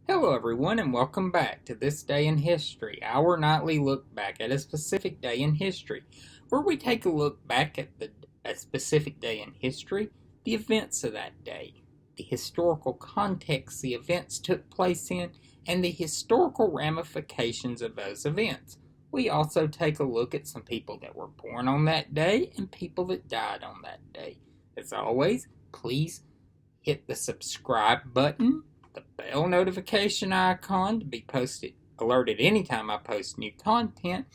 Hello, everyone, and welcome back to This Day in History, our nightly look back at a specific day in history, where we take a look back at a specific day in history, the events of that day, the historical context the events took place in, and the historical ramifications of those events. We also take a look at some people that were born on that day and people that died on that day. As always, please hit the subscribe button, the bell notification icon to be alerted anytime I post new content,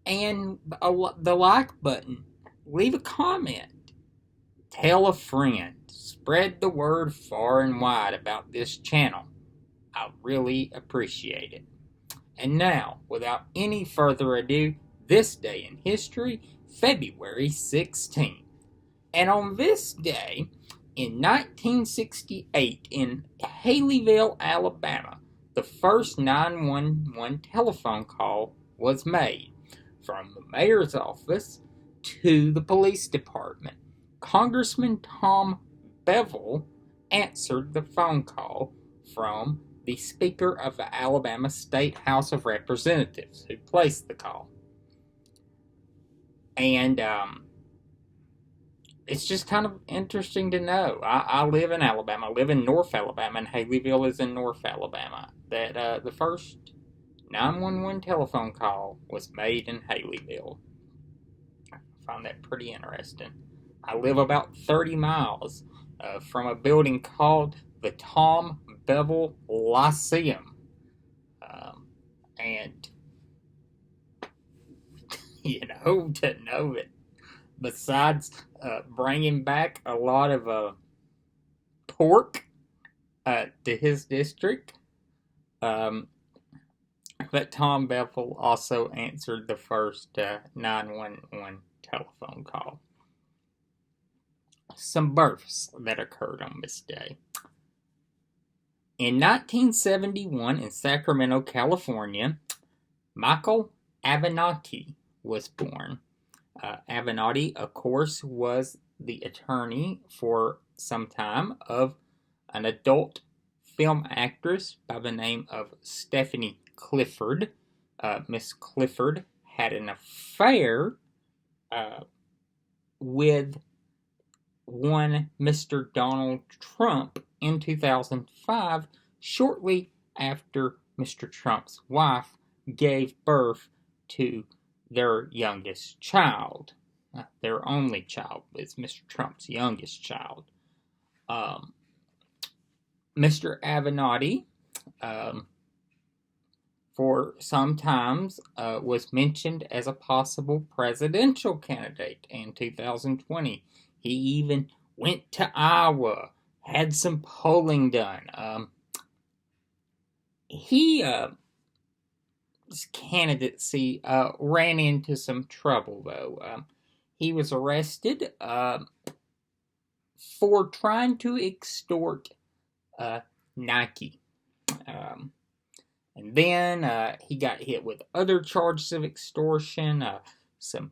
and the like button. Leave a comment. Tell a friend. Spread the word far and wide about this channel. I really appreciate it. And now, without any further ado, this day in history, February 16th. And on this day, in 1968, in Haleyville, Alabama, the first 911 telephone call was made from the mayor's office to the police department. Congressman Tom Bevel answered the phone call from the Speaker of the Alabama State House of Representatives, who placed the call. And it's just kind of interesting to know. I live in Alabama. I live in North Alabama, and Haleyville is in North Alabama. That the first 911 telephone call was made in Haleyville. I find that pretty interesting. I live about 30 miles from a building called the Tom Bevel Lyceum. And, to know that besides bringing back a lot of pork to his district, but Tom Bevel also answered the first 911 telephone call. Some births that occurred on this day. In 1971, in Sacramento, California, Michael Avenatti was born. Avenatti, of course, was the attorney for some time of an adult film actress by the name of Stephanie Clifford. Miss Clifford had an affair with one Mr. Donald Trump in 2005, shortly after Mr. Trump's wife gave birth to their youngest child. Their only child is Mr. Trump's youngest child. Mr. Avenatti, for some times, was mentioned as a possible presidential candidate in 2020. He even went to Iowa, had some polling done. His candidacy ran into some trouble, though. He was arrested for trying to extort Nike. And then he got hit with other charges of extortion, some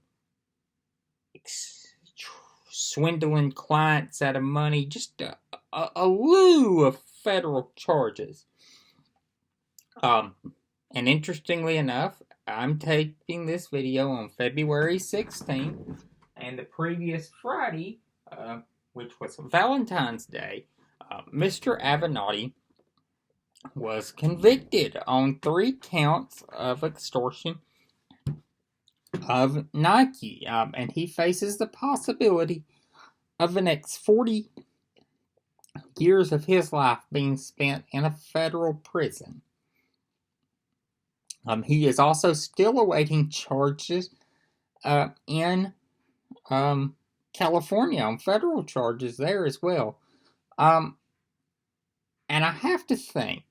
swindling clients out of money, just a slew of federal charges. And interestingly enough, I'm taping this video on February 16th, and the previous Friday, which was Valentine's Day, Mr. Avenatti was convicted on 3 counts of extortion of Nike, and he faces the possibility of the next 40 years of his life being spent in a federal prison. He is also still awaiting charges in California on federal charges there as well. And I have to think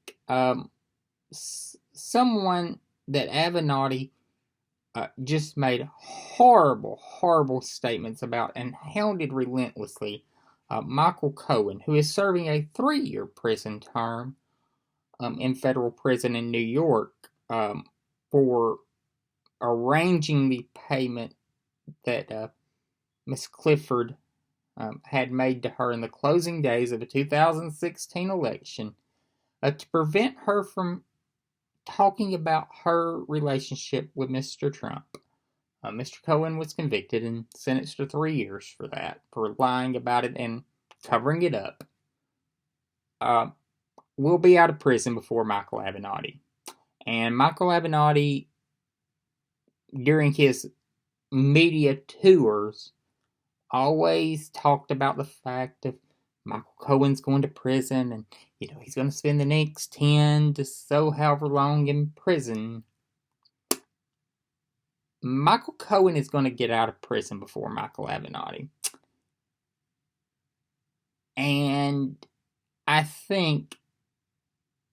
someone that Avenatti just made horrible statements about and hounded relentlessly Michael Cohen, who is serving a 3-year prison term in federal prison in New York for arranging the payment that Miss Clifford had made to her in the closing days of the 2016 election to prevent her from talking about her relationship with Mr. Trump. Mr. Cohen was convicted and sentenced to 3 years for that, for lying about it and covering it up. Will be out of prison before Michael Avenatti. And Michael Avenatti, during his media tours, always talked about the fact of Michael Cohen's going to prison and, he's going to spend the next 10 to so however long in prison. Michael Cohen is going to get out of prison before Michael Avenatti. And I think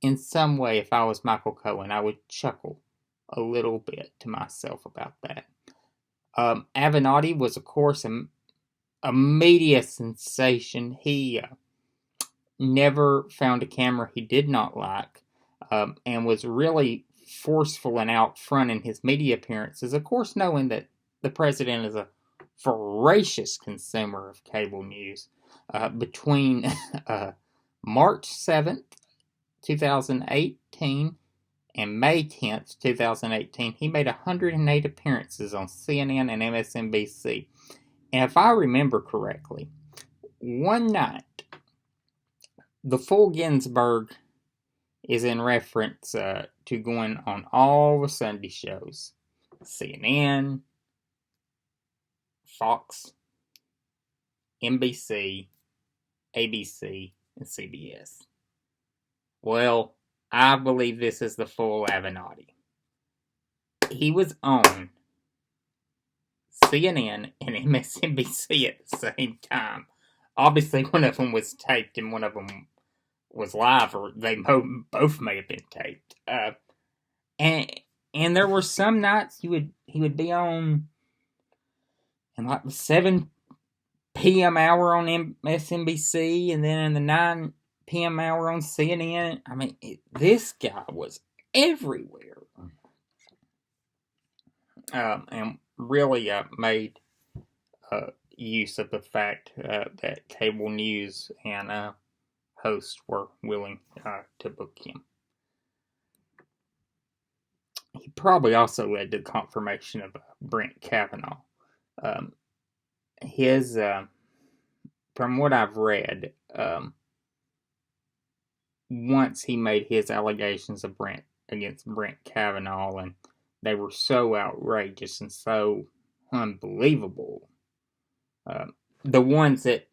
in some way, if I was Michael Cohen, I would chuckle a little bit to myself about that. Avenatti was, of course, a media sensation. He never found a camera he did not like, and was really forceful and out front in his media appearances, of course knowing that the president is a voracious consumer of cable news. Between March 7th, 2018 and May 10th, 2018, he made 108 appearances on CNN and MSNBC. And if I remember correctly, one night, the full Ginsburg is in reference to going on all the Sunday shows. CNN, Fox, NBC, ABC, and CBS. Well, I believe this is the full Avenatti. He was on CNN and MSNBC at the same time. Obviously, one of them was taped and one of them was live, or they both may have been taped. And there were some nights he would be on in like the 7 p.m. hour on MSNBC, and then in the 9 p.m. hour on CNN. I mean, this guy was everywhere. And really made use of the fact that cable news and hosts were willing to book him. He probably also led to the confirmation of Brett Kavanaugh. From what I've read, once he made his allegations against Brett Kavanaugh, and they were so outrageous and so unbelievable. The ones that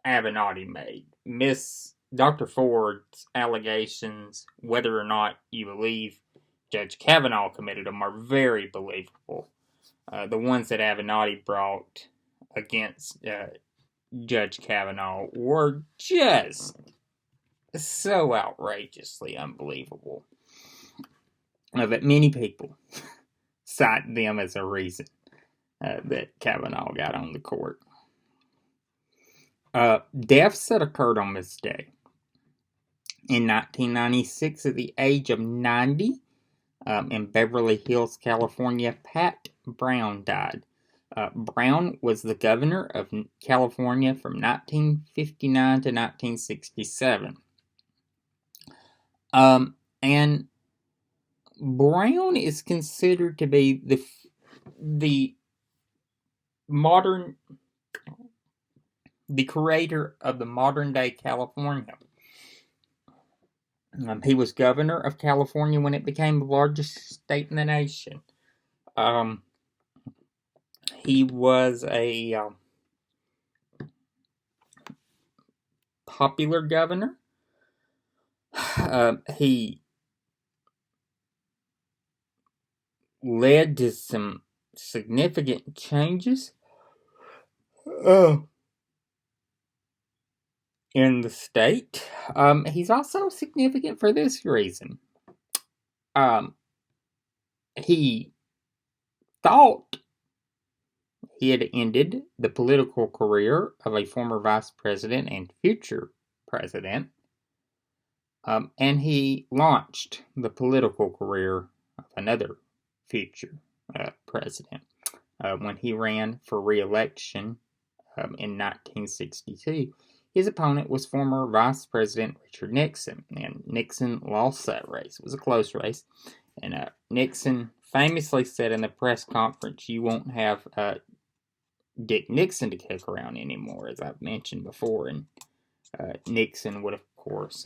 Avenatti made. Dr. Ford's allegations, whether or not you believe Judge Kavanaugh committed them, are very believable. The ones that Avenatti brought against Judge Kavanaugh were just so outrageously unbelievable that many people cite them as a reason that Kavanaugh got on the court. Deaths that occurred on this day. In 1996, at the age of 90, in Beverly Hills, California, Pat Brown died. Brown was the governor of California from 1959 to 1967. And Brown is considered to be the creator of the modern day California. He was governor of California when it became the largest state in the nation. He was a popular governor. He led to some significant changes in the state. He's also significant for this reason. He thought he had ended the political career of a former vice president and future president, and he launched the political career of another future president when he ran for re-election in 1962. His opponent was former Vice President Richard Nixon, and Nixon lost that race. It was a close race, and Nixon famously said in the press conference, "You won't have Dick Nixon to kick around anymore," as I've mentioned before, and Nixon would, of course,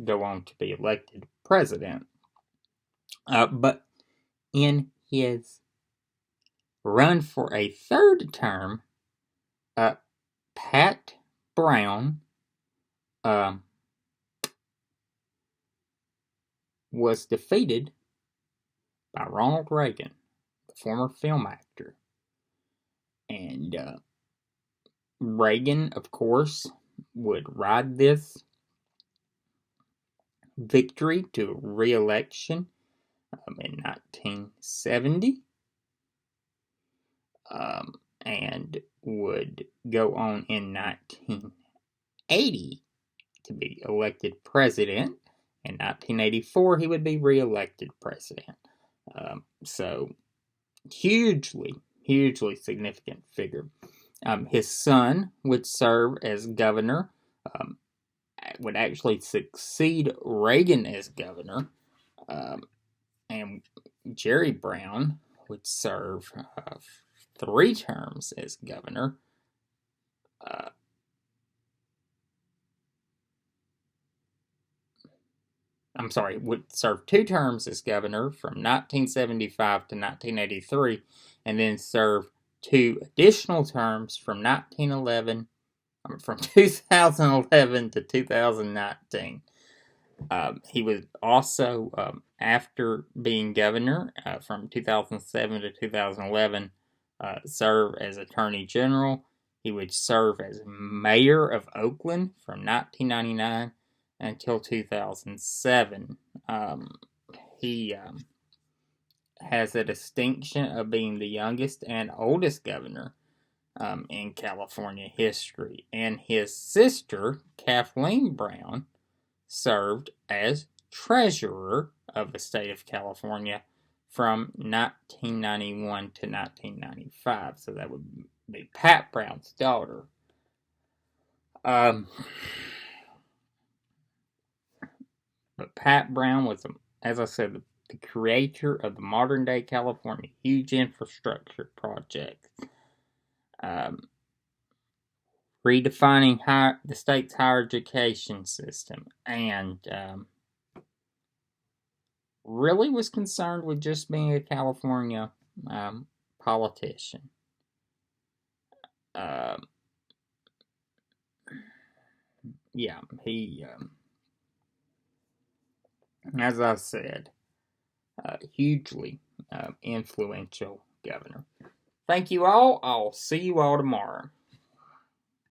go on to be elected president. But in his run for a third term, Pat Brown was defeated by Ronald Reagan, the former film actor. And Reagan, of course, would ride this victory to re-election in 1970, and would go on in 1980 to be elected president. In 1984, he would be re-elected president. So, hugely significant figure. His son would serve as governor, would actually succeed Reagan as governor, and Jerry Brown would serve 3 terms as governor. Would serve 2 terms as governor from 1975 to 1983, and then serve 2 additional terms from 2011 to 2019. He was also, after being governor from 2007 to 2011, serve as Attorney General. He would serve as mayor of Oakland from 1999 until 2007. He has the distinction of being the youngest and oldest governor in California history. And his sister, Kathleen Brown, served as treasurer of the state of California from 1991 to 1995. So that would be Pat Brown's daughter. But Pat Brown was, as I said, the creator of the modern day California, huge infrastructure projects, redefining the state's higher education system, and really was concerned with just being a California politician. He, as I said, hugely influential governor. Thank you all. I'll see you all tomorrow.